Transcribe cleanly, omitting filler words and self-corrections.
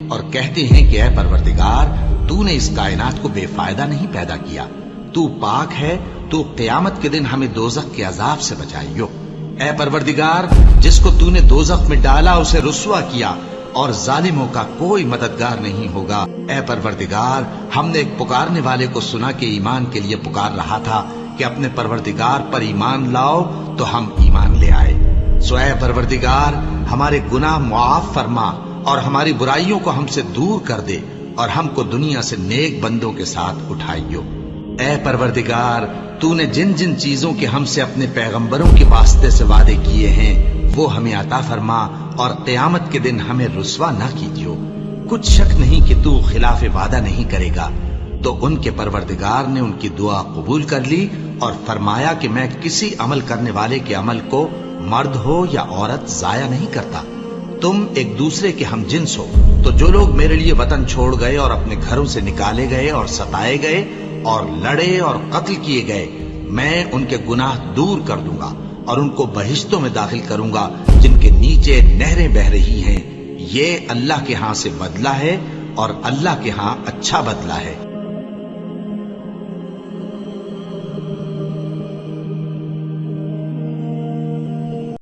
اور کہتے ہیں کہ اے پروردگار تو نے اس کائنات کو بے فائدہ نہیں پیدا کیا، تو پاک ہے، تو قیامت کے دن ہمیں دوزخ کے عذاب سے بچائیو۔ اے پروردگار جس کو تو نے دوزخ میں ڈالا اسے رسوا کیا، اور ظالموں کا کوئی مددگار نہیں ہوگا۔ اے پروردگار ہم نے ایک پکارنے والے کو سنا کہ ایمان کے لیے پکار رہا تھا کہ اپنے پروردگار پر ایمان لاؤ، تو ہم ایمان لے آئے۔ سو اے پروردگار ہمارے گناہ معاف فرما اور ہماری برائیوں کو ہم سے دور کر دے، اور ہم کو دنیا سے نیک بندوں کے ساتھ اٹھائیو۔ اے پروردگار تو نے جن جن چیزوں کے ہم سے اپنے پیغمبروں کے واسطے سے وعدے کیے ہیں وہ ہمیں عطا فرما، اور قیامت کے دن ہمیں رسوا نہ کیجیو۔ کچھ شک نہیں کہ تو خلاف وعدہ نہیں کرے گا۔ تو ان کے پروردگار نے ان کی دعا قبول کر لی اور فرمایا کہ میں کسی عمل کرنے والے کے عمل کو مرد ہو یا عورت ضائع نہیں کرتا۔ تم ایک دوسرے کے ہم جنس ہو، تو جو لوگ میرے لیے وطن چھوڑ گئے اور اپنے گھروں سے نکالے گئے اور ستائے گئے اور لڑے اور قتل کیے گئے، میں ان کے گناہ دور کر دوں گا اور ان کو بہشتوں میں داخل کروں گا جن کے نیچے نہریں بہ رہی ہیں۔ یہ اللہ کے ہاں سے بدلہ ہے اور اللہ کے ہاں اچھا بدلہ ہے۔